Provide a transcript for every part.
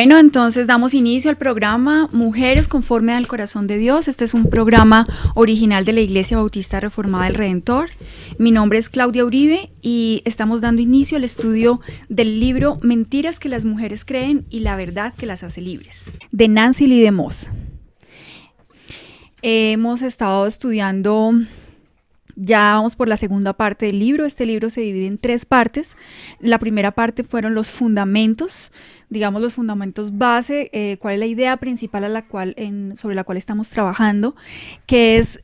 Bueno, entonces damos inicio al programa Mujeres conforme al corazón de Dios. Este es un programa original de la Iglesia Bautista Reformada del Redentor. Mi nombre es Claudia Uribe y estamos dando inicio al estudio del libro Mentiras que las mujeres creen y la verdad que las hace libres, de Nancy Lee DeMoss. Hemos estado estudiando, ya vamos por la segunda parte del libro. Este libro se divide en 3 partes. La primera parte fueron los fundamentos, digamos los fundamentos base, cuál es la idea principal sobre la cual estamos trabajando, que es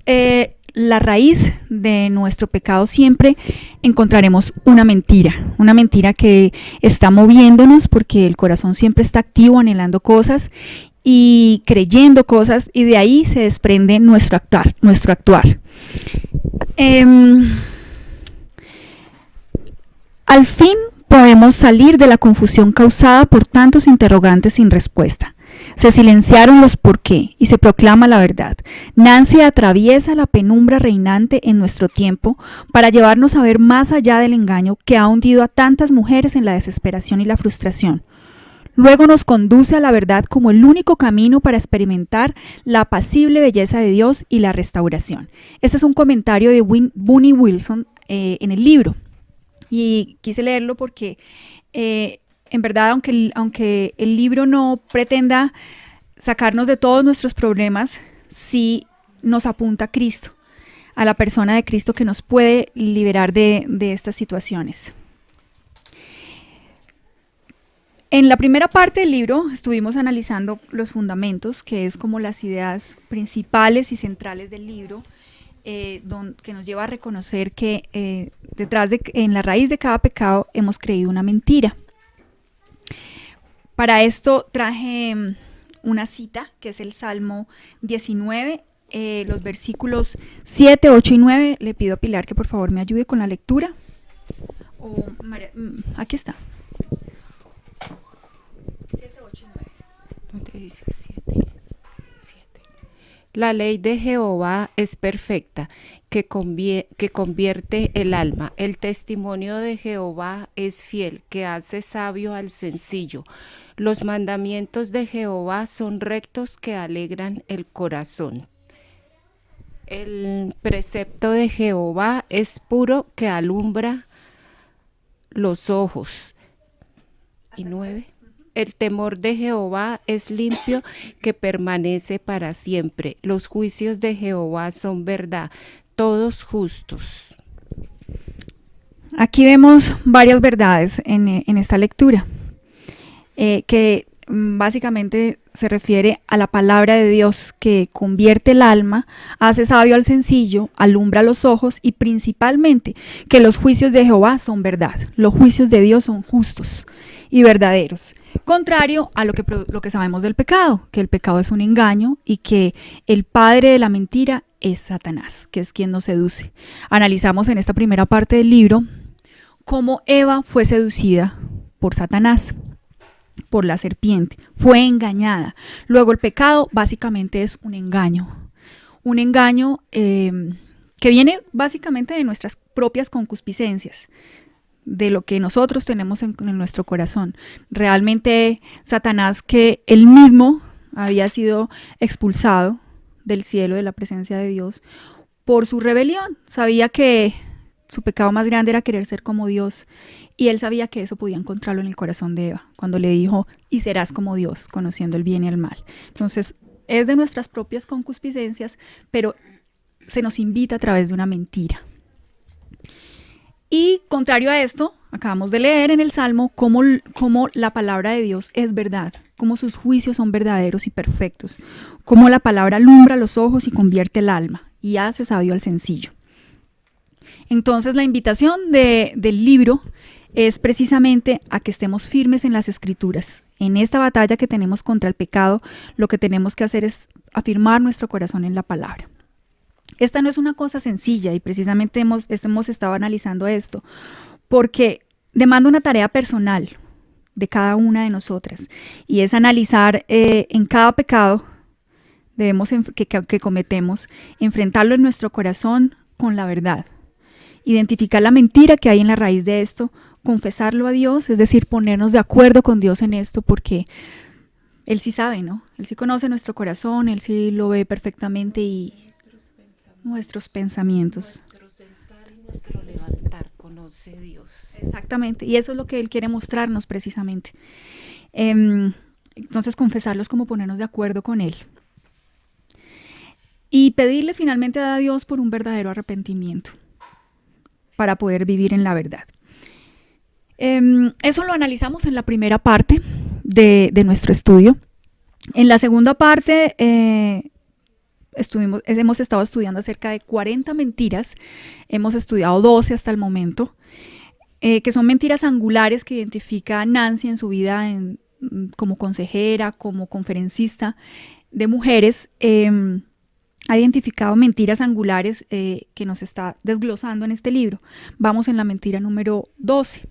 la raíz de nuestro pecado. Siempre encontraremos una mentira que está moviéndonos porque el corazón siempre está activo, anhelando cosas y creyendo cosas, y de ahí se desprende nuestro actuar. Al fin podemos salir de la confusión causada por tantos interrogantes sin respuesta. Se silenciaron los por qué y se proclama la verdad. Nancy atraviesa la penumbra reinante en nuestro tiempo para llevarnos a ver más allá del engaño que ha hundido a tantas mujeres en la desesperación y la frustración. Luego nos conduce a la verdad como el único camino para experimentar la apacible belleza de Dios y la restauración. Este es un comentario de Bunny Wilson en el libro. Y quise leerlo porque en verdad, aunque el libro no pretenda sacarnos de todos nuestros problemas, sí nos apunta a Cristo, a la persona de Cristo que nos puede liberar de estas situaciones. En la primera parte del libro estuvimos analizando los fundamentos, que es como las ideas principales y centrales del libro, que nos lleva a reconocer que en la raíz de cada pecado hemos creído una mentira. Para esto traje una cita, que es el Salmo 19, los versículos 7, 8 y 9. Le pido a Pilar que por favor me ayude con la lectura. Aquí está. 7, 8 y 9. ¿Dónde dice 7? La ley de Jehová es perfecta, que convierte el alma. El testimonio de Jehová es fiel, que hace sabio al sencillo. Los mandamientos de Jehová son rectos, que alegran el corazón. El precepto de Jehová es puro, que alumbra los ojos. Y 9. El temor de Jehová es limpio, que permanece para siempre. Los juicios de Jehová son verdad, todos justos. Aquí vemos varias verdades en esta lectura, que básicamente se refiere a la palabra de Dios, que convierte el alma, hace sabio al sencillo, alumbra los ojos, y principalmente que los juicios de Jehová son verdad. Los juicios de Dios son justos y verdaderos, contrario a lo que sabemos del pecado, que el pecado es un engaño y que el padre de la mentira es Satanás, que es quien nos seduce. Analizamos en esta primera parte del libro cómo Eva fue seducida por Satanás, por la serpiente, fue engañada. Luego el pecado básicamente es un engaño que viene básicamente de nuestras propias concupiscencias, de lo que nosotros tenemos en nuestro corazón. Realmente Satanás, que él mismo había sido expulsado del cielo, de la presencia de Dios, por su rebelión, sabía que su pecado más grande era querer ser como Dios, y él sabía que eso podía encontrarlo en el corazón de Eva, cuando le dijo: y serás como Dios, conociendo el bien y el mal. Entonces es de nuestras propias concupiscencias, pero se nos invita a través de una mentira. Y contrario a esto, acabamos de leer en el Salmo cómo la palabra de Dios es verdad, cómo sus juicios son verdaderos y perfectos, cómo la palabra alumbra los ojos y convierte el alma y hace sabio al sencillo. Entonces la invitación del libro es precisamente a que estemos firmes en las Escrituras. En esta batalla que tenemos contra el pecado, lo que tenemos que hacer es afirmar nuestro corazón en la palabra. Esta no es una cosa sencilla, y precisamente hemos estado analizando esto porque demanda una tarea personal de cada una de nosotras, y es analizar en cada pecado que cometemos, enfrentarlo en nuestro corazón con la verdad, identificar la mentira que hay en la raíz de esto, confesarlo a Dios, es decir, ponernos de acuerdo con Dios en esto, porque Él sí sabe, ¿no? Él sí conoce nuestro corazón, Él sí lo ve perfectamente y nuestros pensamientos. Nuestro sentar y nuestro levantar conoce Dios. Exactamente, y eso es lo que Él quiere mostrarnos precisamente. Entonces, confesarlos como ponernos de acuerdo con Él. Y pedirle finalmente a Dios por un verdadero arrepentimiento para poder vivir en la verdad. Eso lo analizamos en la primera parte de nuestro estudio. En la segunda parte hemos estado estudiando acerca de 40 mentiras, hemos estudiado 12 hasta el momento, que son mentiras angulares que identifica Nancy en su vida como consejera, como conferencista de mujeres. Ha identificado mentiras angulares que nos está desglosando en este libro. Vamos en la mentira número 12.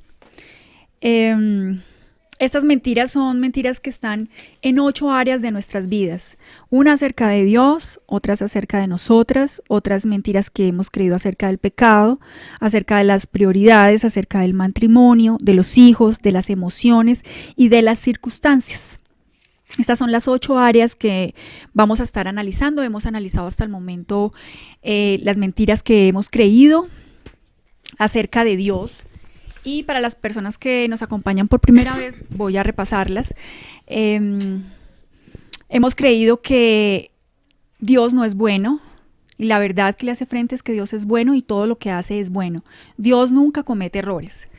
Estas mentiras son mentiras que están en 8 áreas de nuestras vidas. Una acerca de Dios, otras acerca de nosotras, otras mentiras que hemos creído acerca del pecado, acerca de las prioridades, acerca del matrimonio, de los hijos, de las emociones y de las circunstancias. Estas son las 8 áreas que vamos a estar analizando. Hemos analizado hasta el momento las mentiras que hemos creído acerca de Dios. Y para las personas que nos acompañan por primera vez, voy a repasarlas. Hemos creído que Dios no es bueno, y la verdad que le hace frente es que Dios es bueno y todo lo que hace es bueno. Dios nunca comete errores.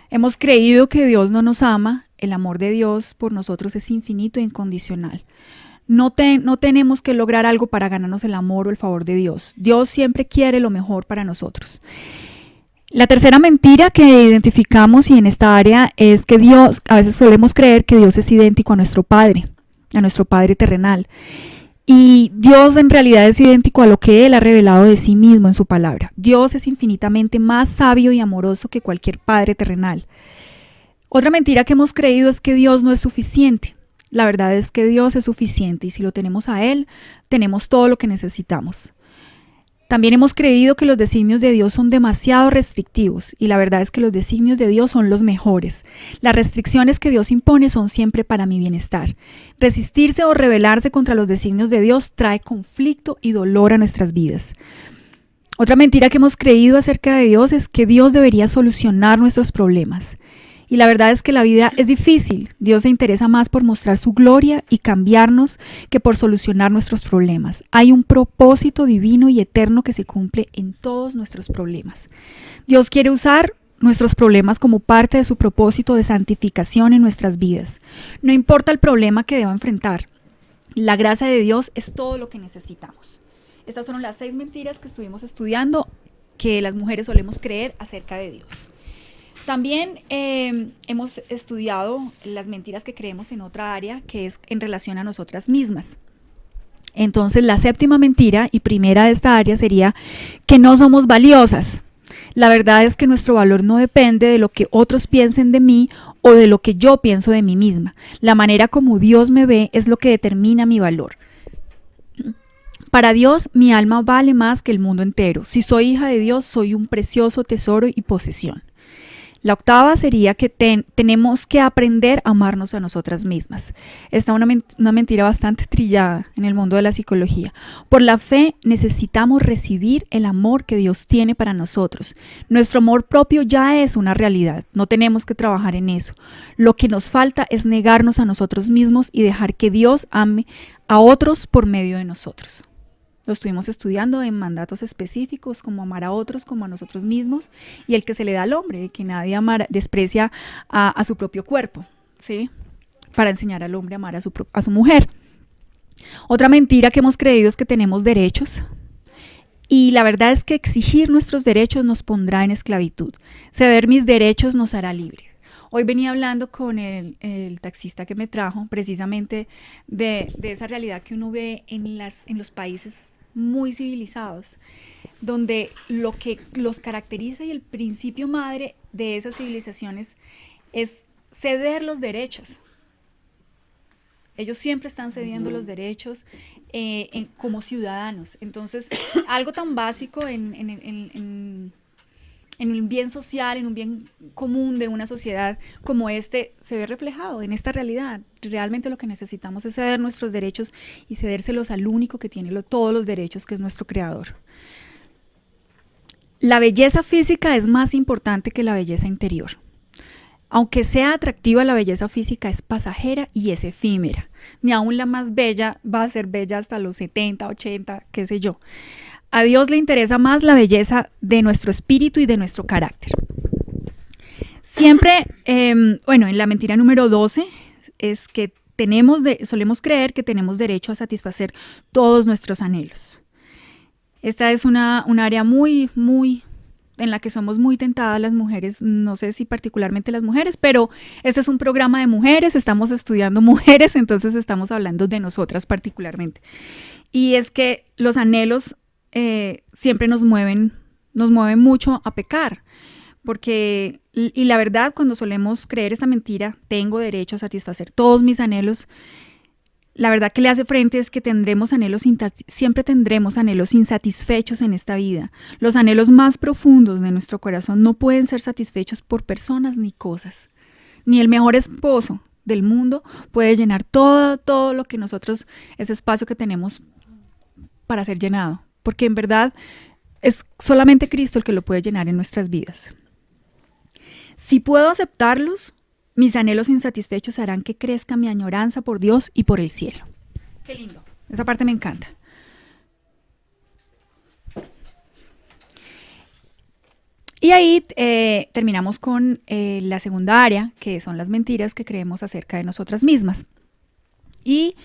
Hemos creído que Dios no nos ama, el amor de Dios por nosotros es infinito e incondicional. No tenemos que lograr algo para ganarnos el amor o el favor de Dios. Dios siempre quiere lo mejor para nosotros. La tercera mentira que identificamos y en esta área es que Dios, a veces solemos creer que Dios es idéntico a nuestro Padre terrenal. Y Dios en realidad es idéntico a lo que Él ha revelado de sí mismo en su palabra. Dios es infinitamente más sabio y amoroso que cualquier padre terrenal. Otra mentira que hemos creído es que Dios no es suficiente. La verdad es que Dios es suficiente y si lo tenemos a Él, tenemos todo lo que necesitamos. También hemos creído que los designios de Dios son demasiado restrictivos y la verdad es que los designios de Dios son los mejores. Las restricciones que Dios impone son siempre para mi bienestar. Resistirse o rebelarse contra los designios de Dios trae conflicto y dolor a nuestras vidas. Otra mentira que hemos creído acerca de Dios es que Dios debería solucionar nuestros problemas. Y la verdad es que la vida es difícil. Dios se interesa más por mostrar su gloria y cambiarnos que por solucionar nuestros problemas. Hay un propósito divino y eterno que se cumple en todos nuestros problemas. Dios quiere usar nuestros problemas como parte de su propósito de santificación en nuestras vidas. No importa el problema que deba enfrentar. La gracia de Dios es todo lo que necesitamos. Estas fueron las 6 mentiras que estuvimos estudiando que las mujeres solemos creer acerca de Dios. También hemos estudiado las mentiras que creemos en otra área, que es en relación a nosotras mismas. Entonces, la 7ª mentira y primera de esta área sería que no somos valiosas. La verdad es que nuestro valor no depende de lo que otros piensen de mí o de lo que yo pienso de mí misma. La manera como Dios me ve es lo que determina mi valor. Para Dios, mi alma vale más que el mundo entero. Si soy hija de Dios, soy un precioso tesoro y posesión. La 8ª sería que tenemos que aprender a amarnos a nosotras mismas. Esta es una mentira bastante trillada en el mundo de la psicología. Por la fe necesitamos recibir el amor que Dios tiene para nosotros. Nuestro amor propio ya es una realidad, no tenemos que trabajar en eso. Lo que nos falta es negarnos a nosotros mismos y dejar que Dios ame a otros por medio de nosotros. Lo estuvimos estudiando en mandatos específicos como amar a otros como a nosotros mismos y el que se le da al hombre, que nadie desprecia a su propio cuerpo, ¿sí? Para enseñar al hombre a amar a su mujer. Otra mentira que hemos creído es que tenemos derechos y la verdad es que exigir nuestros derechos nos pondrá en esclavitud. Ceder mis derechos nos hará libres. Hoy venía hablando con el taxista que me trajo precisamente de esa realidad que uno ve en los países muy civilizados, donde lo que los caracteriza y el principio madre de esas civilizaciones es ceder los derechos. Ellos siempre están cediendo los derechos como ciudadanos. Entonces, algo tan básico en en un bien social, en un bien común de una sociedad como este, se ve reflejado en esta realidad. Realmente lo que necesitamos es ceder nuestros derechos y cedérselos al único que tiene todos los derechos, que es nuestro Creador. La belleza física es más importante que la belleza interior. Aunque sea atractiva, la belleza física es pasajera y es efímera. Ni aún la más bella va a ser bella hasta los 70, 80, qué sé yo. A Dios le interesa más la belleza de nuestro espíritu y de nuestro carácter. Siempre, en la mentira número 12 es que solemos creer que tenemos derecho a satisfacer todos nuestros anhelos. Esta es un área muy en la que somos muy tentadas las mujeres, no sé si particularmente las mujeres, pero este es un programa de mujeres, estamos estudiando mujeres, entonces estamos hablando de nosotras particularmente. Y es que los anhelos siempre nos mueven mucho a pecar, porque, y la verdad, cuando solemos creer esta mentira, tengo derecho a satisfacer todos mis anhelos, la verdad que le hace frente es que siempre tendremos anhelos insatisfechos en esta vida. Los anhelos más profundos de nuestro corazón no pueden ser satisfechos por personas ni cosas. Ni el mejor esposo del mundo puede llenar todo lo que nosotros, ese espacio que tenemos para ser llenado. Porque en verdad es solamente Cristo el que lo puede llenar en nuestras vidas. Si puedo aceptarlos, mis anhelos insatisfechos harán que crezca mi añoranza por Dios y por el cielo. Qué lindo. Esa parte me encanta. Y ahí terminamos con la segunda área, que son las mentiras que creemos acerca de nosotras mismas. Y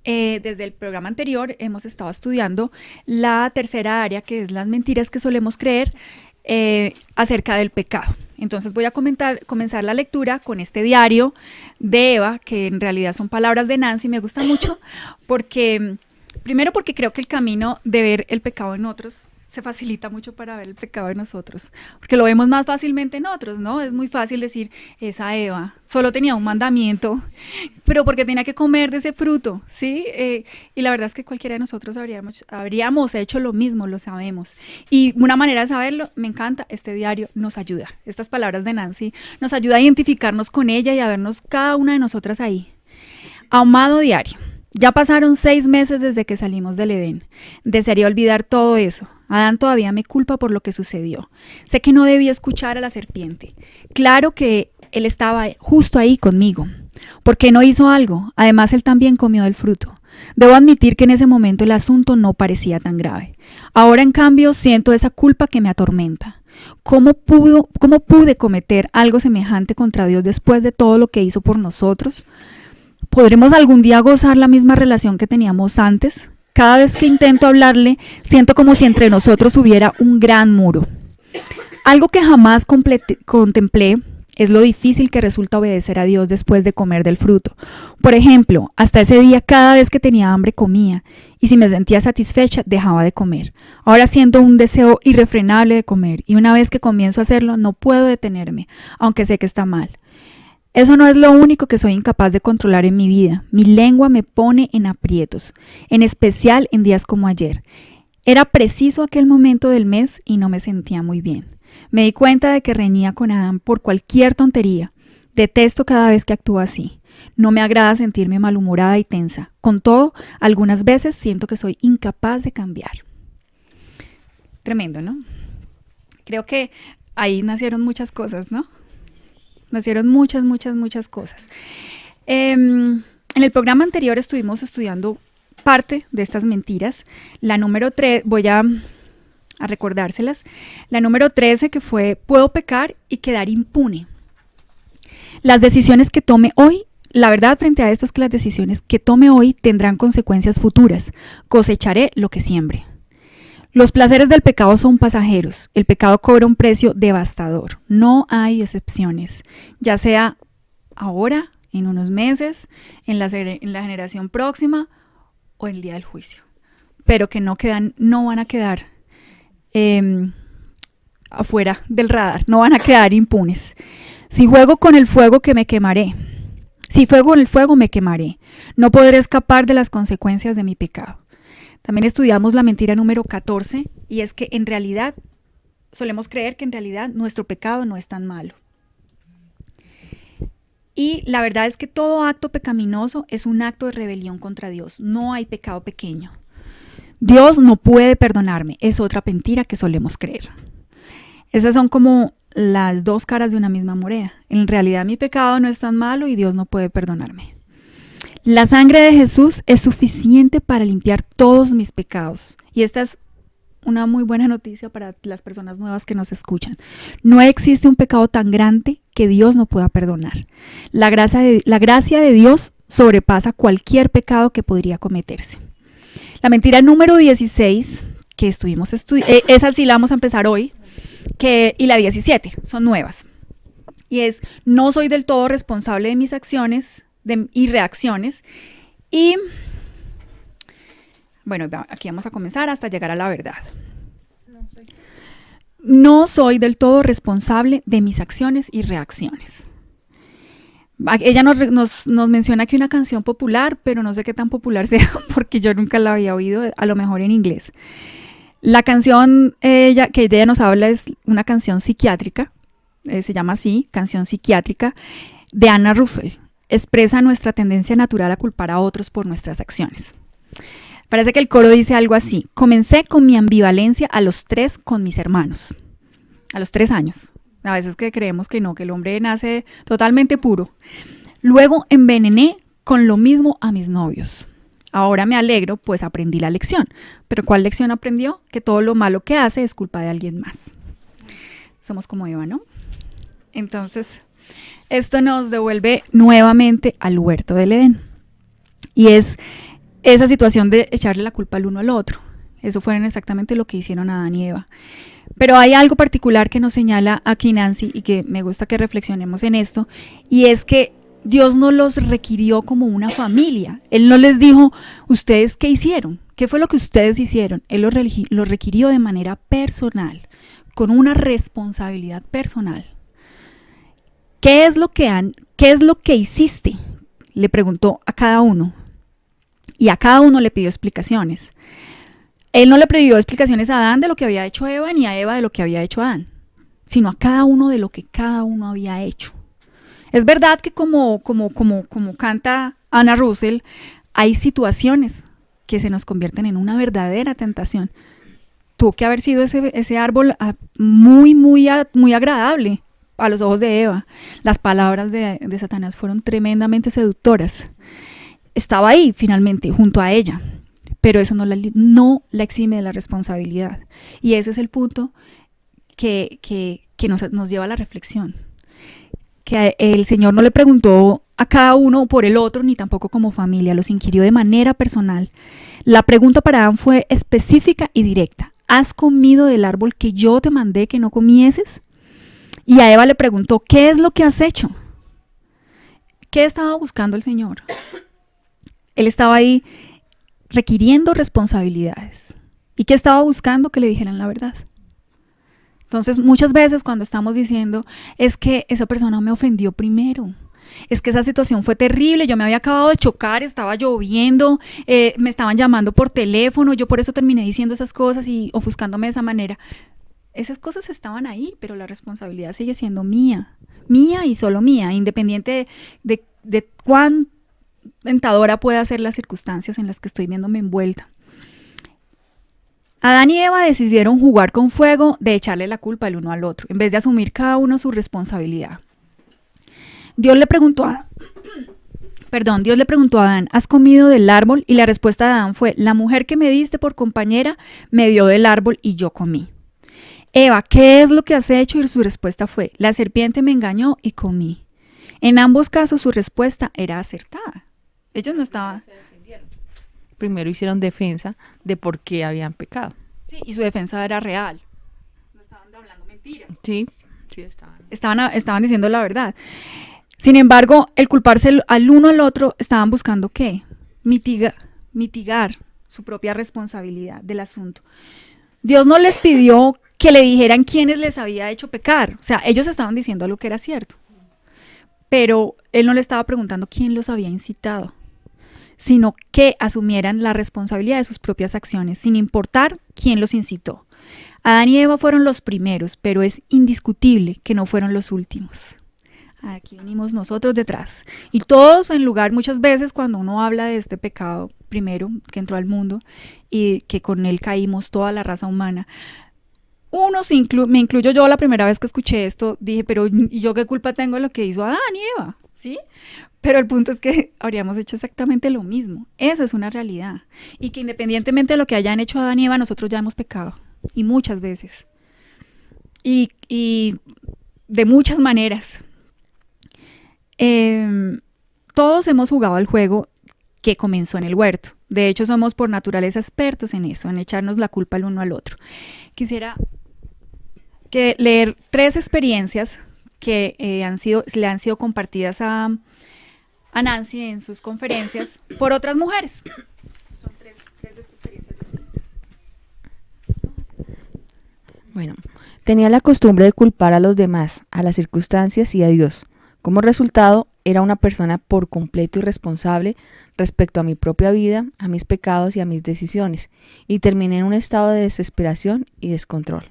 desde el programa anterior hemos estado estudiando la tercera área, que es las mentiras que solemos creer acerca del pecado. Entonces voy a comenzar la lectura con este diario de Eva, que en realidad son palabras de Nancy. Me gusta mucho primero porque creo que el camino de ver el pecado en otros se facilita mucho para ver el pecado en nosotros, porque lo vemos más fácilmente en otros, ¿no? Es muy fácil decir, esa Eva solo tenía un mandamiento, pero porque tenía que comer de ese fruto, ¿sí? Y la verdad es que cualquiera de nosotros habríamos hecho lo mismo, lo sabemos. Y una manera de saberlo, me encanta, este diario nos ayuda. Estas palabras de Nancy nos ayuda a identificarnos con ella y a vernos cada una de nosotras ahí. Amado diario, ya pasaron 6 meses desde que salimos del Edén. Desearía olvidar todo eso. Adán todavía me culpa por lo que sucedió. Sé que no debía escuchar a la serpiente. Claro que él estaba justo ahí conmigo. ¿Por qué no hizo algo? Además, él también comió del fruto. Debo admitir que en ese momento el asunto no parecía tan grave. Ahora, en cambio, siento esa culpa que me atormenta. ¿Cómo pude cometer algo semejante contra Dios después de todo lo que hizo por nosotros? ¿Podremos algún día gozar la misma relación que teníamos antes? Cada vez que intento hablarle, siento como si entre nosotros hubiera un gran muro. Algo que jamás contemplé es lo difícil que resulta obedecer a Dios después de comer del fruto. Por ejemplo, hasta ese día cada vez que tenía hambre comía, y si me sentía satisfecha dejaba de comer. Ahora siento un deseo irrefrenable de comer, y una vez que comienzo a hacerlo no puedo detenerme, aunque sé que está mal. Eso no es lo único que soy incapaz de controlar en mi vida. Mi lengua me pone en aprietos, en especial en días como ayer. Era preciso aquel momento del mes y no me sentía muy bien. Me di cuenta de que reñía con Adán por cualquier tontería. Detesto cada vez que actúo así. No me agrada sentirme malhumorada y tensa. Con todo, algunas veces siento que soy incapaz de cambiar. Tremendo, ¿no? Creo que ahí nacieron muchas cosas, ¿no? Nacieron muchas cosas. En el programa anterior estuvimos estudiando parte de estas mentiras. La número 3, voy a recordárselas. La número 13, que fue, puedo pecar y quedar impune. Las decisiones que tome hoy, la verdad frente a esto es que las decisiones que tome hoy tendrán consecuencias futuras. Cosecharé lo que siembre. Los placeres del pecado son pasajeros. El pecado cobra un precio devastador. No hay excepciones, ya sea ahora, en unos meses, en la generación próxima o el día del juicio. Pero que no van a quedar afuera del radar, no van a quedar impunes. Si juego con el fuego que me quemaré. Si fuego en el fuego me quemaré. No podré escapar de las consecuencias de mi pecado. También estudiamos la mentira número 14, y es que en realidad solemos creer que en realidad nuestro pecado no es tan malo. Y la verdad es que todo acto pecaminoso es un acto de rebelión contra Dios. No hay pecado pequeño. Dios no puede perdonarme. Es otra mentira que solemos creer. Esas son como las dos caras de una misma moneda. En realidad mi pecado no es tan malo y Dios no puede perdonarme. La sangre de Jesús es suficiente para limpiar todos mis pecados. Y esta es una muy buena noticia para las personas nuevas que nos escuchan. No existe un pecado tan grande que Dios no pueda perdonar. La gracia de Dios sobrepasa cualquier pecado que podría cometerse. La mentira número 16 que estuvimos estudiando, esa sí la vamos a empezar hoy, y la 17, son nuevas. Y es, no soy del todo responsable de mis acciones y reacciones. Y bueno, aquí vamos a comenzar hasta llegar a la verdad. No soy del todo responsable de mis acciones y reacciones. Ella nos menciona aquí una canción popular, pero no sé qué tan popular sea porque yo nunca la había oído, a lo mejor en inglés. La canción que ella nos habla es una canción psiquiátrica, se llama así, canción psiquiátrica, de Anna Russell. Expresa nuestra tendencia natural a culpar a otros por nuestras acciones. Parece que el coro dice algo así: comencé con mi ambivalencia a los 3 con mis hermanos. A los 3 años. A veces que creemos que no, que el hombre nace totalmente puro. Luego envenené con lo mismo a mis novios. Ahora me alegro, pues aprendí la lección. ¿Pero cuál lección aprendió? Que todo lo malo que hace es culpa de alguien más. Somos como Eva, ¿no? Entonces, esto nos devuelve nuevamente al huerto del Edén. Y es esa situación de echarle la culpa al uno al otro. Eso fue exactamente lo que hicieron Adán y Eva. Pero hay algo particular que nos señala aquí Nancy y que me gusta que reflexionemos en esto, y es que Dios no los requirió como una familia. Él no les dijo, ¿ustedes qué hicieron? ¿Qué fue lo que ustedes hicieron? Él los requirió de manera personal, con una responsabilidad personal. ¿Qué es lo que hiciste? Le preguntó a cada uno. Y a cada uno le pidió explicaciones. Él no le pidió explicaciones a Adán de lo que había hecho Eva, ni a Eva de lo que había hecho Adán, sino a cada uno de lo que cada uno había hecho. Es verdad que como canta Anna Russell, hay situaciones que se nos convierten en una verdadera tentación. Tuvo que haber sido ese árbol muy agradable a los ojos de Eva. Las palabras de Satanás fueron tremendamente seductoras. Estaba ahí finalmente, junto a ella. Pero eso no la exime de la responsabilidad. Y ese es el punto que nos lleva a la reflexión. Que el Señor no le preguntó a cada uno por el otro, ni tampoco como familia, los inquirió de manera personal. La pregunta para Adán fue específica y directa. ¿Has comido del árbol que yo te mandé que no comieses? Y a Eva le preguntó, ¿qué es lo que has hecho? ¿Qué estaba buscando el Señor? Él estaba ahí requiriendo responsabilidades. ¿Y qué estaba buscando? Que le dijeran la verdad. Entonces, muchas veces cuando estamos diciendo, es que esa persona me ofendió primero, es que esa situación fue terrible, yo me había acabado de chocar, estaba lloviendo, me estaban llamando por teléfono, yo por eso terminé diciendo esas cosas y ofuscándome de esa manera. Esas cosas estaban ahí, pero la responsabilidad sigue siendo mía y solo mía, independiente de cuán tentadora puede ser las circunstancias en las que estoy viéndome envuelta. Adán y Eva decidieron jugar con fuego de echarle la culpa el uno al otro, en vez de asumir cada uno su responsabilidad. Dios le preguntó a Adán, ¿has comido del árbol? Y la respuesta de Adán fue, la mujer que me diste por compañera me dio del árbol y yo comí. Eva, ¿qué es lo que has hecho? Y su respuesta fue, la serpiente me engañó y comí. En ambos casos su respuesta era acertada. Ellos no estaban... Primero hicieron defensa de por qué habían pecado. Sí, y su defensa era real. No estaban hablando mentiras. Sí estaban diciendo la verdad. Sin embargo, el culparse al uno al otro, estaban buscando ¿qué? Mitigar su propia responsabilidad del asunto. Dios no les pidió que le dijeran quiénes les había hecho pecar. O sea, ellos estaban diciendo algo que era cierto. Pero Él no le estaba preguntando quién los había incitado, sino que asumieran la responsabilidad de sus propias acciones, sin importar quién los incitó. Adán y Eva fueron los primeros, pero es indiscutible que no fueron los últimos. Aquí venimos nosotros detrás. Y todos en lugar, muchas veces cuando uno habla de este pecado primero que entró al mundo y que con él caímos toda la raza humana, me incluyo yo la primera vez que escuché esto, dije, pero ¿y yo qué culpa tengo de lo que hizo Adán y Eva? ¿Sí? Pero el punto es que habríamos hecho exactamente lo mismo. Esa es una realidad. Y que independientemente de lo que hayan hecho Adán y Eva, nosotros ya hemos pecado. Y muchas veces. Y de muchas maneras. Todos hemos jugado al juego que comenzó en el huerto. De hecho, somos por naturaleza expertos en eso, en echarnos la culpa el uno al otro. Quisiera leer 3 experiencias que le han sido compartidas a Nancy en sus conferencias por otras mujeres. Son tres experiencias distintas. Bueno, tenía la costumbre de culpar a los demás, a las circunstancias y a Dios. Como resultado, era una persona por completo irresponsable respecto a mi propia vida, a mis pecados y a mis decisiones, y terminé en un estado de desesperación y descontrol.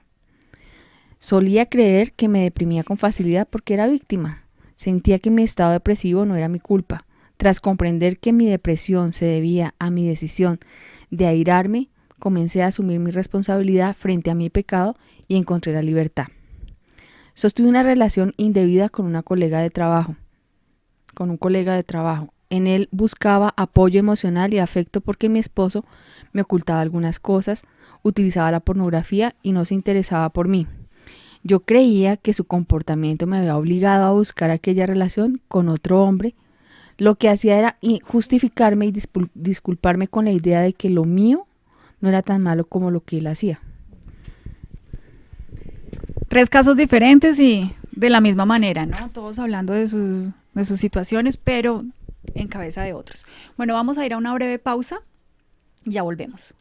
Solía creer que me deprimía con facilidad porque era víctima. Sentía que mi estado depresivo no era mi culpa. Tras comprender que mi depresión se debía a mi decisión de airarme, comencé a asumir mi responsabilidad frente a mi pecado y encontré la libertad. Sostuve una relación indebida con un colega de trabajo. En él buscaba apoyo emocional y afecto porque mi esposo me ocultaba algunas cosas, utilizaba la pornografía y no se interesaba por mí. Yo creía que su comportamiento me había obligado a buscar aquella relación con otro hombre. Lo que hacía era justificarme y disculparme con la idea de que lo mío no era tan malo como lo que él hacía. 3 casos diferentes y de la misma manera, ¿no? Todos hablando de sus situaciones, pero en cabeza de otros. Bueno, vamos a ir a una breve pausa y ya volvemos.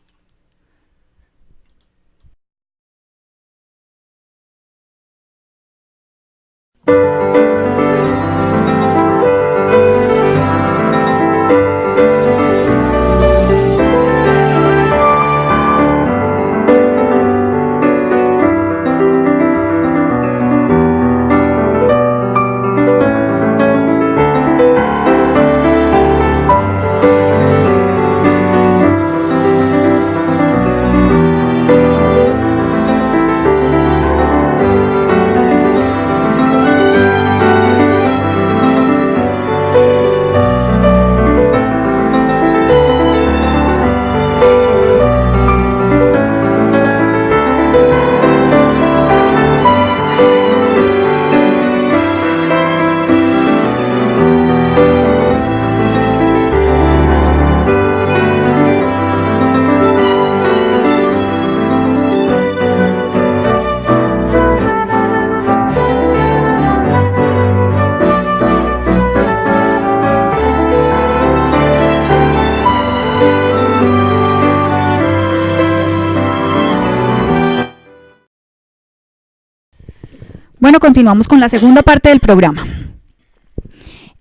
Bueno, continuamos con la segunda parte del programa.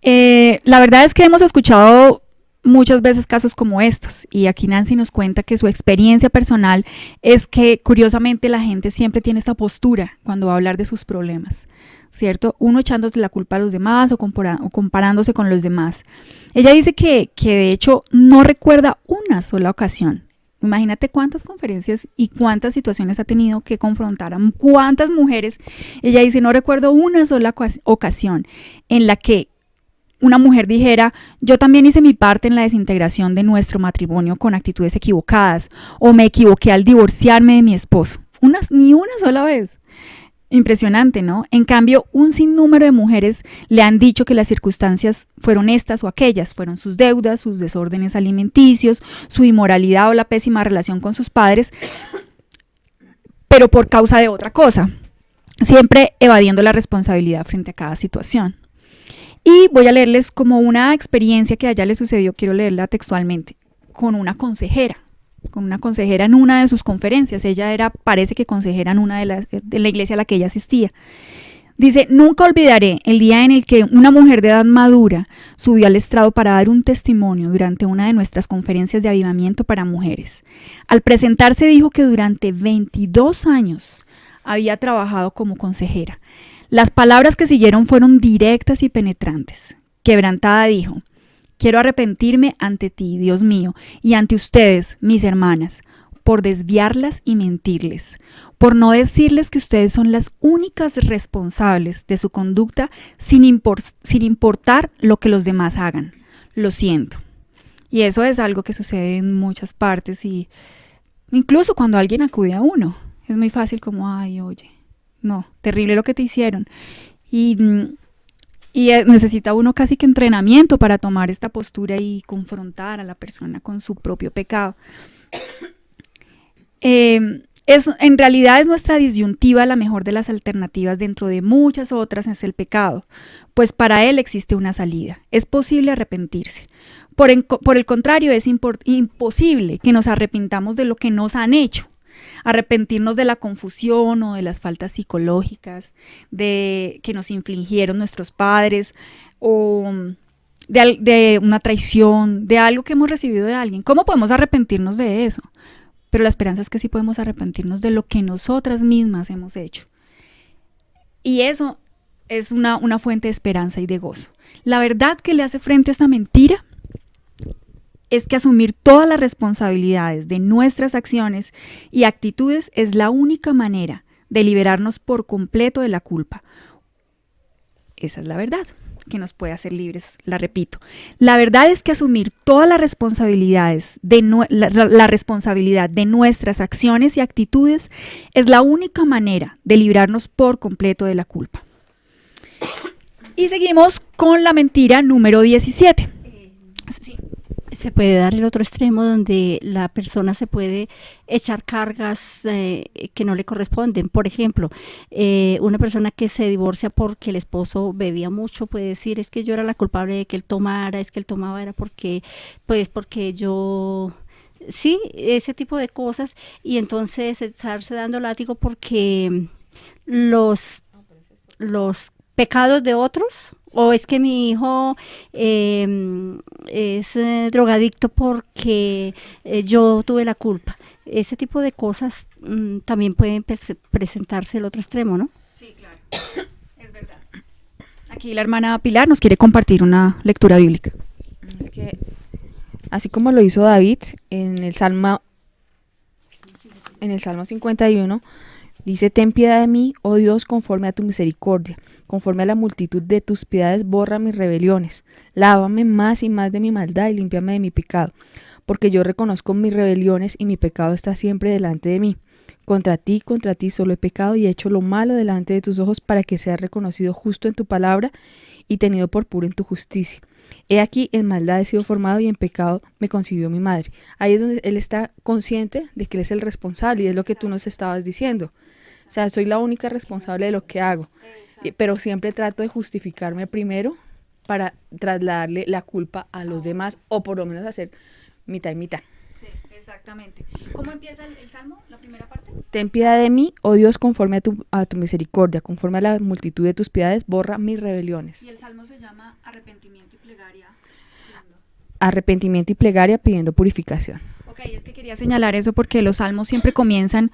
La verdad es que hemos escuchado muchas veces casos como estos y aquí Nancy nos cuenta que su experiencia personal es que curiosamente la gente siempre tiene esta postura cuando va a hablar de sus problemas, ¿cierto? Uno echándose la culpa a los demás o comparándose con los demás. Ella dice que de hecho no recuerda una sola ocasión. Imagínate cuántas conferencias y cuántas situaciones ha tenido que confrontar a cuántas mujeres. Ella dice, no recuerdo una sola ocasión en la que una mujer dijera, yo también hice mi parte en la desintegración de nuestro matrimonio con actitudes equivocadas, o me equivoqué al divorciarme de mi esposo. Ni una sola vez. Impresionante, ¿no? En cambio, un sinnúmero de mujeres le han dicho que las circunstancias fueron estas o aquellas, fueron sus deudas, sus desórdenes alimenticios, su inmoralidad o la pésima relación con sus padres, pero por causa de otra cosa, siempre evadiendo la responsabilidad frente a cada situación. Y voy a leerles como una experiencia que a ella le sucedió, quiero leerla textualmente, con una consejera en una de sus conferencias. Ella era, parece que consejera en una de la iglesia a la que ella asistía. Dice, nunca olvidaré el día en el que una mujer de edad madura subió al estrado para dar un testimonio durante una de nuestras conferencias de avivamiento para mujeres. Al presentarse dijo que durante 22 años había trabajado como consejera. Las palabras que siguieron fueron directas y penetrantes. Quebrantada dijo, quiero arrepentirme ante ti, Dios mío, y ante ustedes, mis hermanas, por desviarlas y mentirles, por no decirles que ustedes son las únicas responsables de su conducta sin importar lo que los demás hagan. Lo siento. Y eso es algo que sucede en muchas partes y incluso cuando alguien acude a uno, es muy fácil como, ay, oye, no, terrible lo que te hicieron. Y necesita uno casi que entrenamiento para tomar esta postura y confrontar a la persona con su propio pecado. En realidad es nuestra disyuntiva la mejor de las alternativas dentro de muchas otras, es el pecado, pues para él existe una salida, es posible arrepentirse. Por el contrario, es imposible que nos arrepintamos de lo que nos han hecho, arrepentirnos de la confusión o de las faltas psicológicas que nos infligieron nuestros padres o de una traición, de algo que hemos recibido de alguien. ¿Cómo podemos arrepentirnos de eso? Pero la esperanza es que sí podemos arrepentirnos de lo que nosotras mismas hemos hecho. Y eso es una fuente de esperanza y de gozo. La verdad que le hace frente a esta mentira es que asumir todas las responsabilidades de nuestras acciones y actitudes es la única manera de liberarnos por completo de la culpa. Esa es la verdad que nos puede hacer libres, la repito. La verdad es que asumir todas las responsabilidades la responsabilidad de nuestras acciones y actitudes es la única manera de librarnos por completo de la culpa. Y seguimos con la mentira número 17. Sí. Se puede dar el otro extremo donde la persona se puede echar cargas que no le corresponden. Por ejemplo, una persona que se divorcia porque el esposo bebía mucho puede decir, es que yo era la culpable de que él tomara, es que él tomaba era porque yo... Sí, ese tipo de cosas, y entonces estarse dando látigo porque los pecados de otros, o es que mi hijo es drogadicto porque yo tuve la culpa. Ese tipo de cosas también pueden presentarse el otro extremo, ¿no? Sí, claro, es verdad. Aquí la hermana Pilar nos quiere compartir una lectura bíblica. Es que, así como lo hizo David en el Salmo 51, dice, ten piedad de mí, oh Dios, conforme a tu misericordia, conforme a la multitud de tus piedades, borra mis rebeliones. Lávame más y más de mi maldad y límpiame de mi pecado, porque yo reconozco mis rebeliones y mi pecado está siempre delante de mí. Contra ti solo he pecado y he hecho lo malo delante de tus ojos para que seas reconocido justo en tu palabra y tenido por puro en tu justicia. He aquí, en maldad he sido formado y en pecado me concibió mi madre. Ahí es donde él está consciente de que él es el responsable y es lo que tú nos estabas diciendo. O sea, soy la única responsable de lo que hago, pero siempre trato de justificarme primero para trasladarle la culpa a los demás o por lo menos hacer mitad y mitad. Sí, exactamente. ¿Cómo empieza el salmo, la primera parte? Ten piedad de mí, oh Dios, conforme a tu misericordia, conforme a la multitud de tus piedades, borra mis rebeliones. Y el salmo se llama arrepentimiento y plegaria. Arrepentimiento y plegaria pidiendo purificación. Ok, es que quería señalar eso porque los salmos siempre comienzan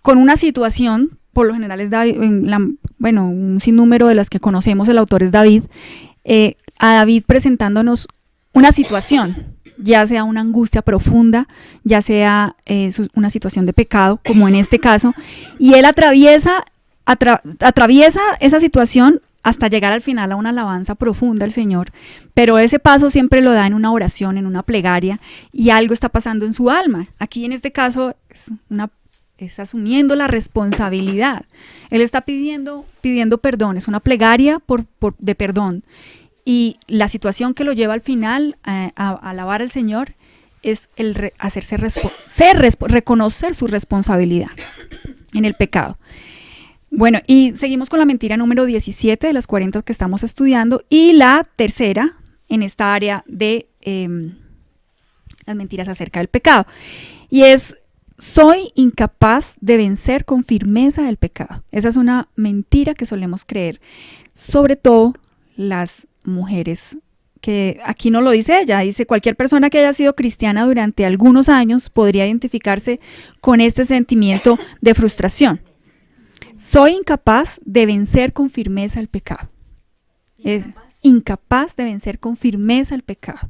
con una situación, por lo general es David, un sinnúmero de las que conocemos, el autor es David, a David presentándonos una situación, ya sea una angustia profunda, ya sea una situación de pecado, como en este caso, y él atraviesa esa situación hasta llegar al final a una alabanza profunda al Señor, pero ese paso siempre lo da en una oración, en una plegaria, y algo está pasando en su alma. Aquí en este caso es asumiendo la responsabilidad. Él está pidiendo perdón, es una plegaria de perdón. Y la situación que lo lleva al final a alabar al Señor es el reconocer su responsabilidad en el pecado. Bueno, y seguimos con la mentira número 17 de las 40 que estamos estudiando, y la tercera en esta área de las mentiras acerca del pecado. Y es soy incapaz de vencer con firmeza el pecado. Esa es una mentira que solemos creer, sobre todo las mujeres, que aquí no lo dice ella, dice cualquier persona que haya sido cristiana durante algunos años podría identificarse con este sentimiento de frustración. Soy incapaz de vencer con firmeza el pecado. Es incapaz de vencer con firmeza el pecado.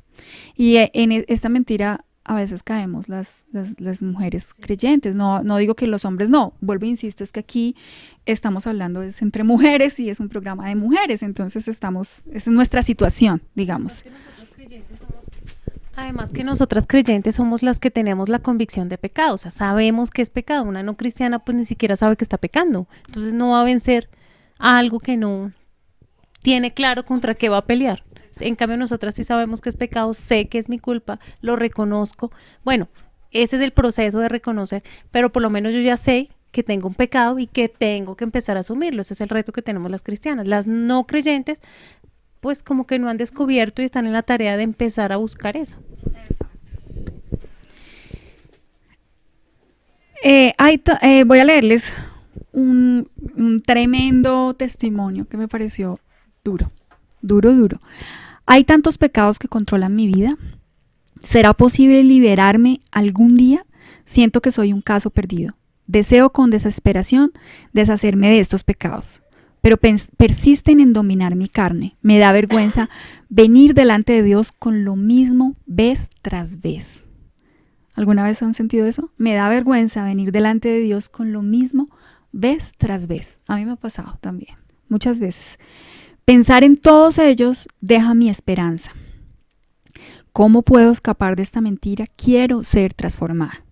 Y en esta mentira a veces caemos las mujeres creyentes. No digo que los hombres no. Vuelvo e insisto, es que aquí estamos hablando es entre mujeres y es un programa de mujeres. Entonces esa es nuestra situación, digamos. Además que nosotras creyentes somos las que tenemos la convicción de pecado, o sea, sabemos que es pecado. Una no cristiana pues ni siquiera sabe que está pecando, entonces no va a vencer a algo que no tiene claro contra qué va a pelear. En cambio nosotras sí sabemos que es pecado, sé que es mi culpa, lo reconozco. Bueno, ese es el proceso de reconocer, pero por lo menos yo ya sé que tengo un pecado y que tengo que empezar a asumirlo. Ese es el reto que tenemos las cristianas. Las no creyentes pues como que no han descubierto y están en la tarea de empezar a buscar eso. Voy a leerles un tremendo testimonio que me pareció duro. Hay tantos pecados que controlan mi vida. ¿Será posible liberarme algún día? Siento que soy un caso perdido. Deseo con desesperación deshacerme de estos pecados, pero persisten en dominar mi carne. Me da vergüenza venir delante de Dios con lo mismo vez tras vez. ¿Alguna vez han sentido eso? Me da vergüenza venir delante de Dios con lo mismo vez tras vez. A mí me ha pasado también, muchas veces. Pensar en todos ellos deja mi esperanza. ¿Cómo puedo escapar de esta mentira? Quiero ser transformada.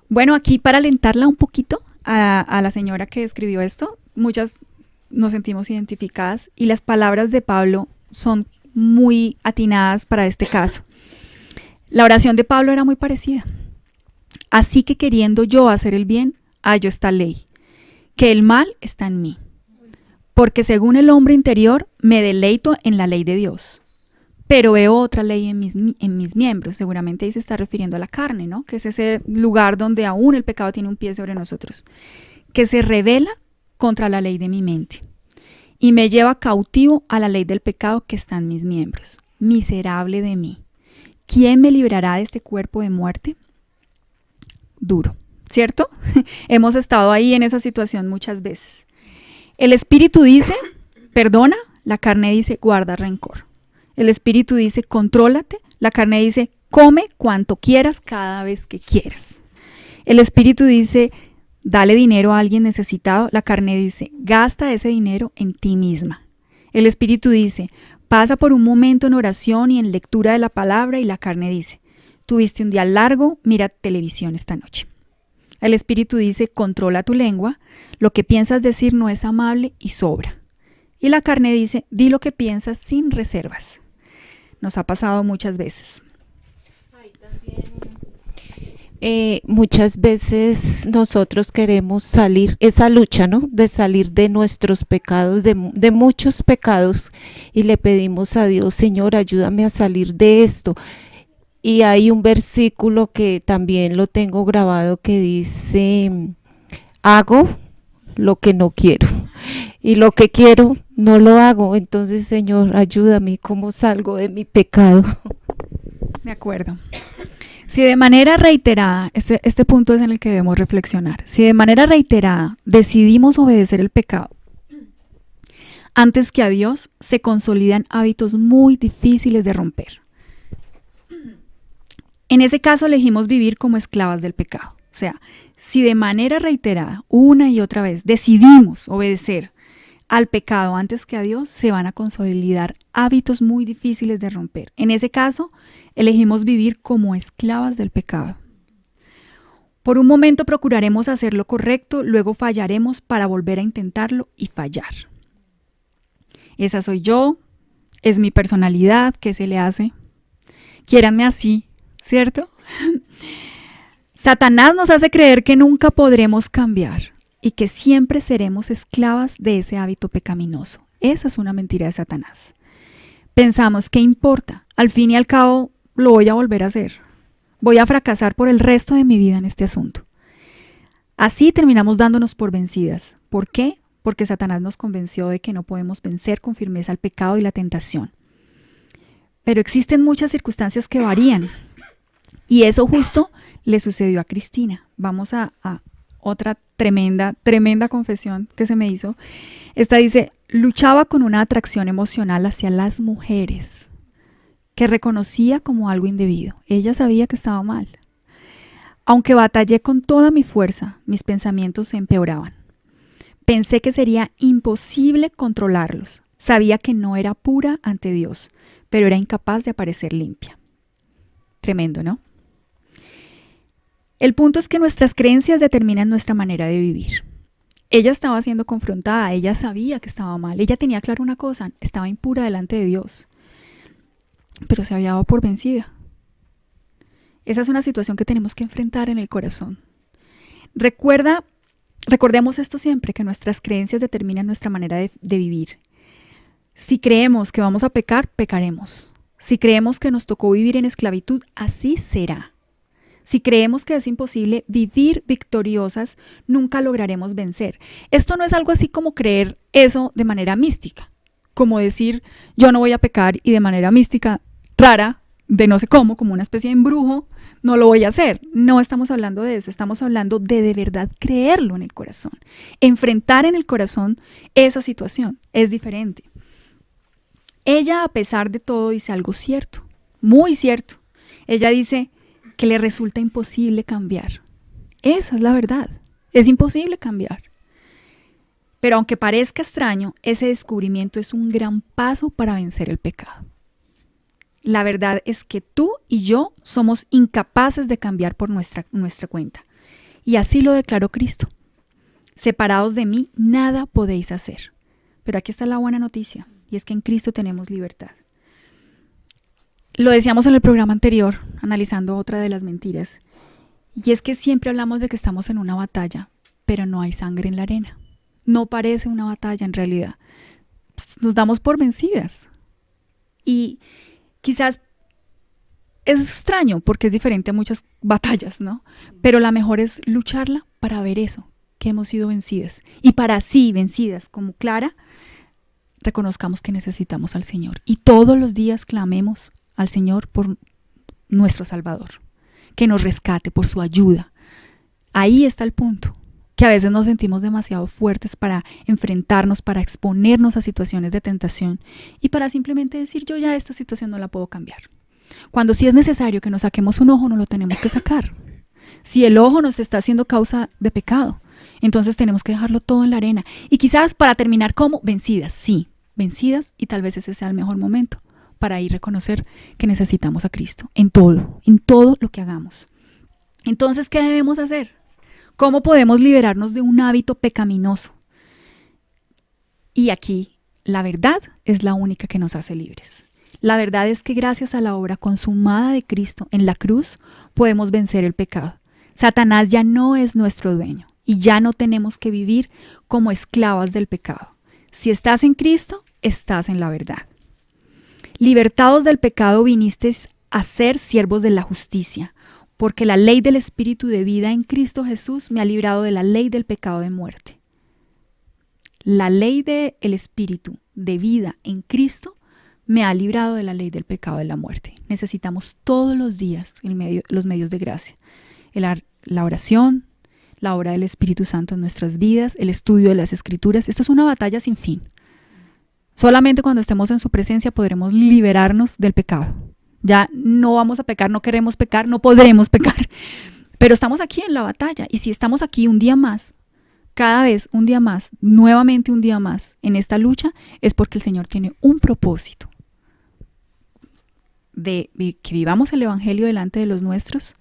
Bueno, aquí para alentarla un poquito a la señora que escribió esto, muchas nos sentimos identificadas y las palabras de Pablo son muy atinadas para este caso. La oración de Pablo era muy parecida. Así que queriendo yo hacer el bien, hallo esta ley, que el mal está en mí. Porque según el hombre interior me deleito en la ley de Dios, pero veo otra ley en mis miembros. Seguramente ahí se está refiriendo a la carne, ¿no? Que es ese lugar donde aún el pecado tiene un pie sobre nosotros, que se rebela contra la ley de mi mente y me lleva cautivo a la ley del pecado que está en mis miembros. Miserable de mí, ¿quién me librará de este cuerpo de muerte? Duro, ¿cierto? Hemos estado ahí en esa situación muchas veces. El espíritu dice, perdona, la carne dice, guarda rencor. El espíritu dice, contrólate, la carne dice, come cuanto quieras cada vez que quieras. El espíritu dice, dale dinero a alguien necesitado, la carne dice, gasta ese dinero en ti misma. El espíritu dice, pasa por un momento en oración y en lectura de la palabra, y la carne dice, tuviste un día largo, mira televisión esta noche. El espíritu dice, controla tu lengua, lo que piensas decir no es amable y sobra. Y la carne dice, di lo que piensas sin reservas. Nos ha pasado muchas veces. Muchas veces nosotros queremos salir, esa lucha, ¿no? De salir de nuestros pecados, de muchos pecados, y le pedimos a Dios, Señor, ayúdame a salir de esto. Y hay un versículo que también lo tengo grabado que dice, hago lo que no quiero y lo que quiero no lo hago. Entonces, Señor, ayúdame, ¿cómo salgo de mi pecado? De acuerdo. Si de manera reiterada, este punto es en el que debemos reflexionar, si de manera reiterada decidimos obedecer el pecado antes que a Dios, se consolidan hábitos muy difíciles de romper. En ese caso elegimos vivir como esclavas del pecado. O sea, si de manera reiterada, una y otra vez, decidimos obedecer al pecado antes que a Dios, se van a consolidar hábitos muy difíciles de romper. En ese caso, elegimos vivir como esclavas del pecado. Por un momento procuraremos hacer lo correcto, luego fallaremos para volver a intentarlo y fallar. Esa soy yo, es mi personalidad, ¿qué se le hace? Quiéranme así, ¿cierto? Satanás nos hace creer que nunca podremos cambiar y que siempre seremos esclavas de ese hábito pecaminoso. Esa es una mentira de Satanás. Pensamos, ¿qué importa? Al fin y al cabo lo voy a volver a hacer. Voy a fracasar por el resto de mi vida en este asunto. Así terminamos dándonos por vencidas. ¿Por qué? Porque Satanás nos convenció de que no podemos vencer con firmeza el pecado y la tentación. Pero existen muchas circunstancias que varían. Y eso justo le sucedió a Cristina. Vamos a otra tremenda confesión que se me hizo. Esta dice: luchaba con una atracción emocional hacia las mujeres que reconocía como algo indebido. Ella sabía que estaba mal. Aunque batallé con toda mi fuerza, mis pensamientos se empeoraban. Pensé que sería imposible controlarlos. Sabía que no era pura ante Dios, pero era incapaz de aparecer limpia. Tremendo, ¿no? El punto es que nuestras creencias determinan nuestra manera de vivir. Ella estaba siendo confrontada, ella sabía que estaba mal, ella tenía claro una cosa: estaba impura delante de Dios, pero se había dado por vencida. Esa es una situación que tenemos que enfrentar en el corazón. Recordemos esto siempre, que nuestras creencias determinan nuestra manera de vivir. Si creemos que vamos a pecar, pecaremos. Si creemos que nos tocó vivir en esclavitud, así será. Si creemos que es imposible vivir victoriosas, nunca lograremos vencer. Esto no es algo así como creer eso de manera mística, como decir yo no voy a pecar y de manera mística, rara, de no sé cómo, como una especie de embrujo, no lo voy a hacer. No estamos hablando de eso, estamos hablando de verdad creerlo en el corazón. Enfrentar en el corazón esa situación es diferente. Ella, a pesar de todo, dice algo cierto, muy cierto. Ella dice que le resulta imposible cambiar. Esa es la verdad, es imposible cambiar. Pero aunque parezca extraño, ese descubrimiento es un gran paso para vencer el pecado. La verdad es que tú y yo somos incapaces de cambiar por nuestra cuenta. Y así lo declaró Cristo. Separados de mí, nada podéis hacer. Pero aquí está la buena noticia, y es que en Cristo tenemos libertad. Lo decíamos en el programa anterior, analizando otra de las mentiras, y es que siempre hablamos de que estamos en una batalla, pero no hay sangre en la arena. No parece una batalla en realidad. Nos damos por vencidas. Y quizás es extraño porque es diferente a muchas batallas, ¿no? Pero la mejor es lucharla para ver eso, que hemos sido vencidas. Y para así, vencidas como Clara, reconozcamos que necesitamos al Señor. Y todos los días clamemos al Señor por nuestro Salvador, que nos rescate, por su ayuda. Ahí está el punto, que a veces nos sentimos demasiado fuertes para enfrentarnos, para exponernos a situaciones de tentación y para simplemente decir yo ya esta situación no la puedo cambiar. Cuando sí es necesario que nos saquemos un ojo, no lo tenemos que sacar. Si el ojo nos está haciendo causa de pecado, entonces tenemos que dejarlo todo en la arena. Y quizás para terminar como vencidas, sí, vencidas, y tal vez ese sea el mejor momento para ir a reconocer que necesitamos a Cristo en todo lo que hagamos. Entonces, ¿qué debemos hacer? ¿Cómo podemos liberarnos de un hábito pecaminoso? Y aquí, la verdad es la única que nos hace libres. La verdad es que gracias a la obra consumada de Cristo en la cruz, podemos vencer el pecado. Satanás ya no es nuestro dueño y ya no tenemos que vivir como esclavas del pecado. Si estás en Cristo, estás en la verdad. Libertados del pecado vinisteis a ser siervos de la justicia, porque la ley del Espíritu de vida en Cristo Jesús me ha librado de la ley del pecado de muerte. La ley del Espíritu de vida en Cristo me ha librado de la ley del pecado de la muerte. Necesitamos todos los días los medios de gracia. La oración, la obra del Espíritu Santo en nuestras vidas, el estudio de las Escrituras. Esto es una batalla sin fin. Solamente cuando estemos en su presencia podremos liberarnos del pecado. Ya no vamos a pecar, no queremos pecar, no podremos pecar. Pero estamos aquí en la batalla. Y si estamos aquí un día más, cada vez un día más, nuevamente un día más en esta lucha, es porque el Señor tiene un propósito de que vivamos el Evangelio delante de los nuestros,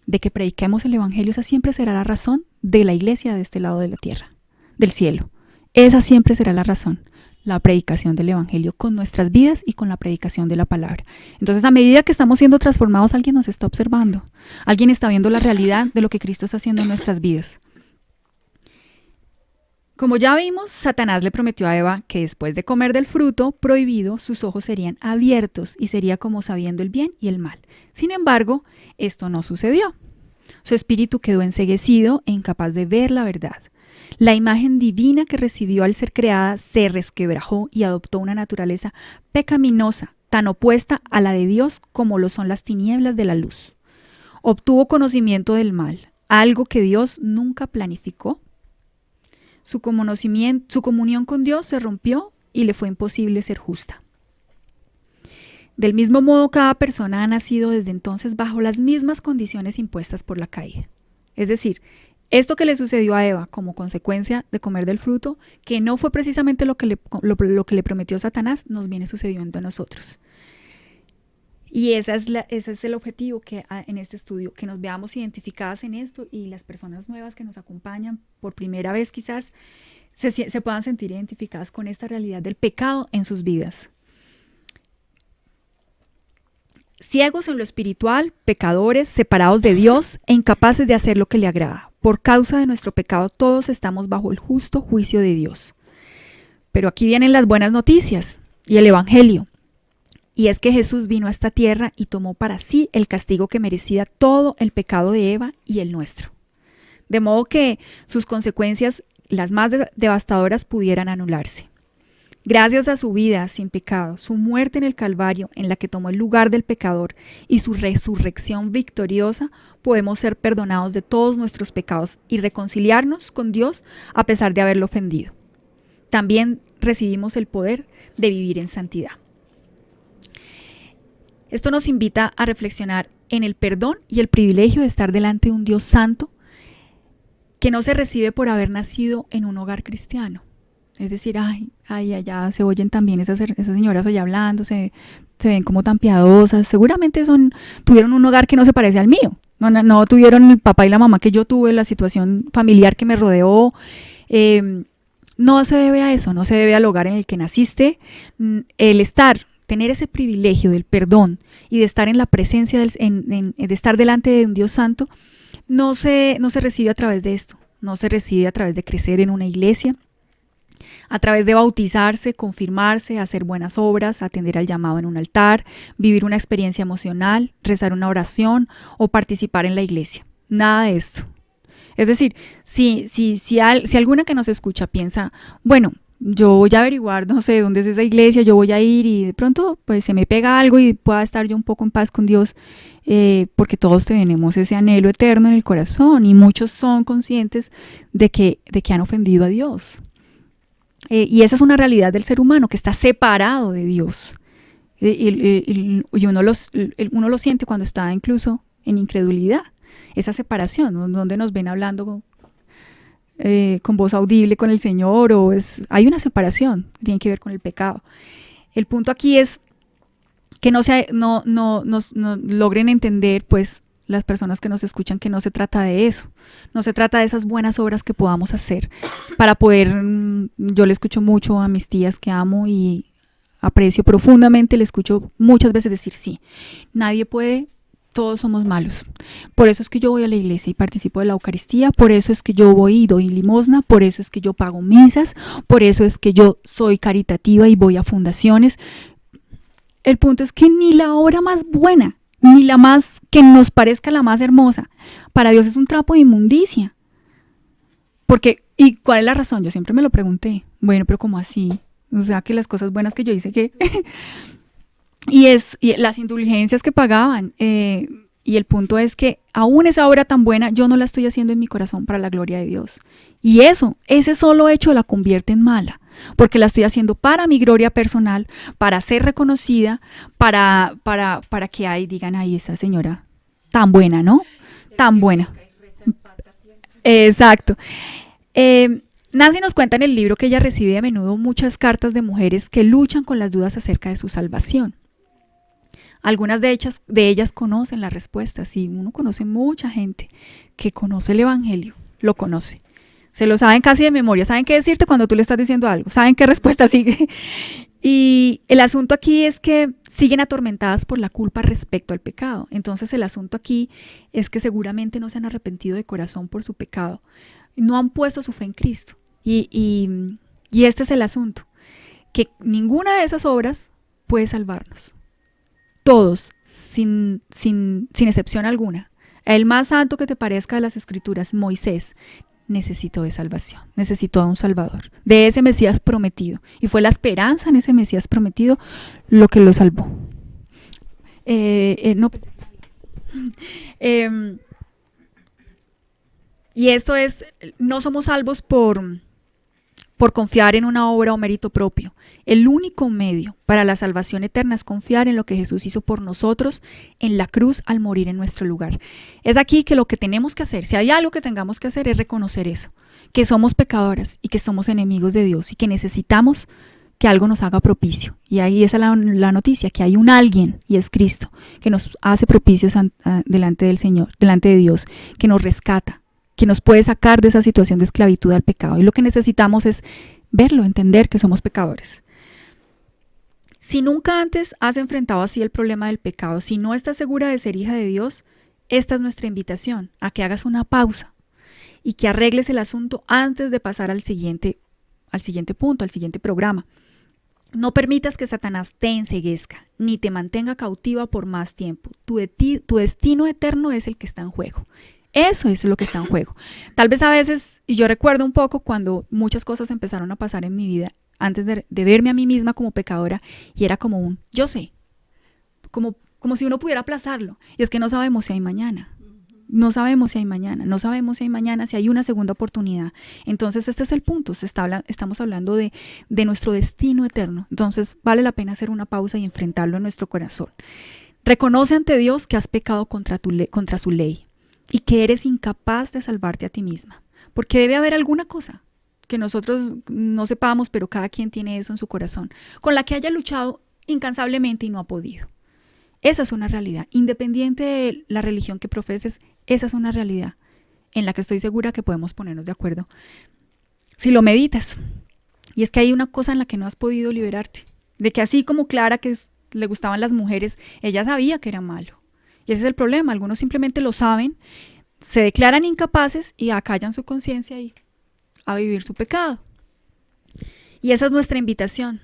de que prediquemos el Evangelio. Esa siempre será la razón de la iglesia de este lado de la tierra, del cielo. Esa siempre será la razón. La predicación del Evangelio con nuestras vidas y con la predicación de la palabra. Entonces, a medida que estamos siendo transformados, alguien nos está observando. Alguien está viendo la realidad de lo que Cristo está haciendo en nuestras vidas. Como ya vimos, Satanás le prometió a Eva que después de comer del fruto prohibido, sus ojos serían abiertos y sería como sabiendo el bien y el mal. Sin embargo, esto no sucedió. Su espíritu quedó enceguecido e incapaz de ver la verdad. La imagen divina que recibió al ser creada se resquebrajó y adoptó una naturaleza pecaminosa, tan opuesta a la de Dios como lo son las tinieblas de la luz. Obtuvo conocimiento del mal, algo que Dios nunca planificó. Su comunión con Dios se rompió y le fue imposible ser justa. Del mismo modo, cada persona ha nacido desde entonces bajo las mismas condiciones impuestas por la caída. Es decir, esto que le sucedió a Eva como consecuencia de comer del fruto, que no fue precisamente lo que le prometió Satanás, nos viene sucediendo a nosotros. Y ese es el objetivo en este estudio, que nos veamos identificadas en esto y las personas nuevas que nos acompañan por primera vez quizás se puedan sentir identificadas con esta realidad del pecado en sus vidas. Ciegos en lo espiritual, pecadores, separados de Dios e incapaces de hacer lo que le agrada. Por causa de nuestro pecado todos estamos bajo el justo juicio de Dios. Pero aquí vienen las buenas noticias y el Evangelio. Y es que Jesús vino a esta tierra y tomó para sí el castigo que merecía todo el pecado de Eva y el nuestro. De modo que sus consecuencias, las más devastadoras, pudieran anularse. Gracias a su vida sin pecado, su muerte en el Calvario, en la que tomó el lugar del pecador, y su resurrección victoriosa, podemos ser perdonados de todos nuestros pecados y reconciliarnos con Dios a pesar de haberlo ofendido. También recibimos el poder de vivir en santidad. Esto nos invita a reflexionar en el perdón y el privilegio de estar delante de un Dios santo que no se recibe por haber nacido en un hogar cristiano. Es decir, allá se oyen también esas señoras allá hablando, se ven como tan piadosas. Seguramente tuvieron un hogar que no se parece al mío. No tuvieron el papá y la mamá que yo tuve, la situación familiar que me rodeó. No se debe a eso, no se debe al hogar en el que naciste. Tener ese privilegio del perdón y de estar en la presencia, de estar delante de un Dios santo, no se recibe a través de esto. No se recibe a través de crecer en una iglesia, a través de bautizarse, confirmarse, hacer buenas obras, atender al llamado en un altar, vivir una experiencia emocional, rezar una oración o participar en la iglesia. Nada de esto. Es decir, si alguna que nos escucha piensa, bueno, yo voy a averiguar, no sé dónde es esa iglesia, yo voy a ir y de pronto pues se me pega algo y pueda estar yo un poco en paz con Dios, porque todos tenemos ese anhelo eterno en el corazón y muchos son conscientes de que han ofendido a Dios. Y esa es una realidad del ser humano, que está separado de Dios. Y uno lo siente cuando está incluso en incredulidad, esa separación, donde nos ven hablando con voz audible con el Señor, hay una separación que tiene que ver con el pecado. El punto aquí es que no logren entender, pues, las personas que nos escuchan, que no se trata de eso, no se trata de esas buenas obras que podamos hacer para poder, yo le escucho mucho a mis tías que amo y aprecio profundamente, le escucho muchas veces decir sí, nadie puede, todos somos malos. Por eso es que yo voy a la iglesia y participo de la Eucaristía, por eso es que yo voy y doy limosna, por eso es que yo pago misas, por eso es que yo soy caritativa y voy a fundaciones. El punto es que ni la obra más buena, ni la más que nos parezca la más hermosa, para Dios es un trapo de inmundicia. Porque, ¿y cuál es la razón? Yo siempre me lo pregunté. Bueno, pero ¿cómo así? O sea, que las cosas buenas que yo hice, ¿qué? y las indulgencias que pagaban. Y el punto es que aún esa obra tan buena, yo no la estoy haciendo en mi corazón para la gloria de Dios. Y ese solo hecho la convierte en mala. Porque la estoy haciendo para mi gloria personal, para ser reconocida, para que digan, ay, esa señora tan buena, ¿no? Tan buena. Exacto. Nancy nos cuenta en el libro que ella recibe a menudo muchas cartas de mujeres que luchan con las dudas acerca de su salvación. Algunas de ellas conocen la respuesta. Sí, uno conoce mucha gente que conoce el Evangelio, lo conoce. Se lo saben casi de memoria, saben qué decirte cuando tú le estás diciendo algo, saben qué respuesta sigue. Y el asunto aquí es que siguen atormentadas por la culpa respecto al pecado. Entonces el asunto aquí es que seguramente no se han arrepentido de corazón por su pecado. No han puesto su fe en Cristo. Y este es el asunto, que ninguna de esas obras puede salvarnos. Todos, sin excepción alguna. El más santo que te parezca de las Escrituras, Moisés, necesitó de salvación, necesitó de un Salvador, de ese Mesías prometido. Y fue la esperanza en ese Mesías prometido lo que lo salvó. Y esto es, no somos salvos por confiar en una obra o mérito propio. El único medio para la salvación eterna es confiar en lo que Jesús hizo por nosotros en la cruz al morir en nuestro lugar. Es aquí que lo que tenemos que hacer, si hay algo que tengamos que hacer, es reconocer eso, que somos pecadoras y que somos enemigos de Dios y que necesitamos que algo nos haga propicio. Y ahí es la noticia, que hay un alguien, y es Cristo, que nos hace propicios delante del Señor, delante de Dios, que nos rescata, que nos puede sacar de esa situación de esclavitud al pecado. Y lo que necesitamos es verlo, entender que somos pecadores. Si nunca antes has enfrentado así el problema del pecado, si no estás segura de ser hija de Dios, esta es nuestra invitación, a que hagas una pausa y que arregles el asunto antes de pasar al siguiente punto, al siguiente programa. No permitas que Satanás te enceguezca, ni te mantenga cautiva por más tiempo. Tu destino eterno es el que está en juego. Eso es lo que está en juego. Tal vez a veces, y yo recuerdo un poco cuando muchas cosas empezaron a pasar en mi vida, antes de verme a mí misma como pecadora, y era como yo sé, como si uno pudiera aplazarlo. Y es que no sabemos si hay mañana. No sabemos si hay mañana, no sabemos si hay mañana, si hay una segunda oportunidad. Entonces este es el punto, estamos hablando de nuestro destino eterno. Entonces vale la pena hacer una pausa y enfrentarlo en nuestro corazón. Reconoce ante Dios que has pecado contra su ley y que eres incapaz de salvarte a ti misma. Porque debe haber alguna cosa que nosotros no sepamos, pero cada quien tiene eso en su corazón, con la que haya luchado incansablemente y no ha podido. Esa es una realidad, independiente de la religión que profeses, esa es una realidad en la que estoy segura que podemos ponernos de acuerdo. Si lo meditas, y es que hay una cosa en la que no has podido liberarte, de que así como Clara, que le gustaban las mujeres, ella sabía que era malo. Y ese es el problema, algunos simplemente lo saben, se declaran incapaces y acallan su conciencia y a vivir su pecado. Y esa es nuestra invitación,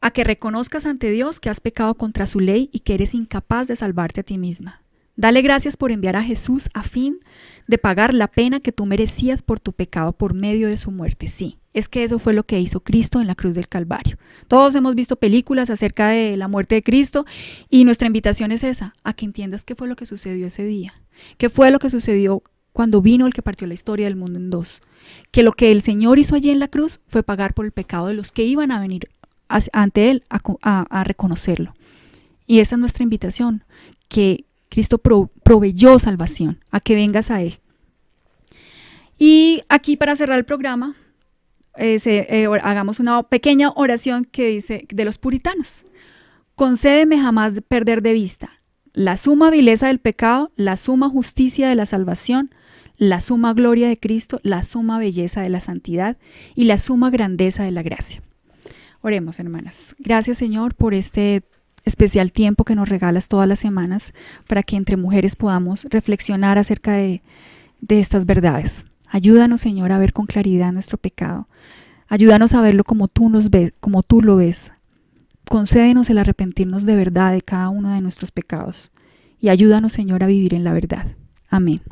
a que reconozcas ante Dios que has pecado contra su ley y que eres incapaz de salvarte a ti misma. Dale gracias por enviar a Jesús a fin de pagar la pena que tú merecías por tu pecado por medio de su muerte. Sí, es que eso fue lo que hizo Cristo en la cruz del Calvario. Todos hemos visto películas acerca de la muerte de Cristo y nuestra invitación es esa, a que entiendas qué fue lo que sucedió ese día, qué fue lo que sucedió cuando vino el que partió la historia del mundo en dos, que lo que el Señor hizo allí en la cruz fue pagar por el pecado de los que iban a venir ante Él a reconocerlo. Y esa es nuestra invitación, que Cristo proveyó salvación, a que vengas a Él. Y aquí para cerrar el programa, hagamos una pequeña oración que dice de los puritanos. Concédeme jamás perder de vista la suma vileza del pecado, la suma justicia de la salvación, la suma gloria de Cristo, la suma belleza de la santidad y la suma grandeza de la gracia. Oremos, hermanas. Gracias, Señor, por este especial tiempo que nos regalas todas las semanas para que entre mujeres podamos reflexionar acerca de estas verdades. Ayúdanos, Señor, a ver con claridad nuestro pecado. Ayúdanos a verlo como tú nos ves, como tú lo ves. Concédenos el arrepentirnos de verdad de cada uno de nuestros pecados. Y ayúdanos, Señor, a vivir en la verdad. Amén.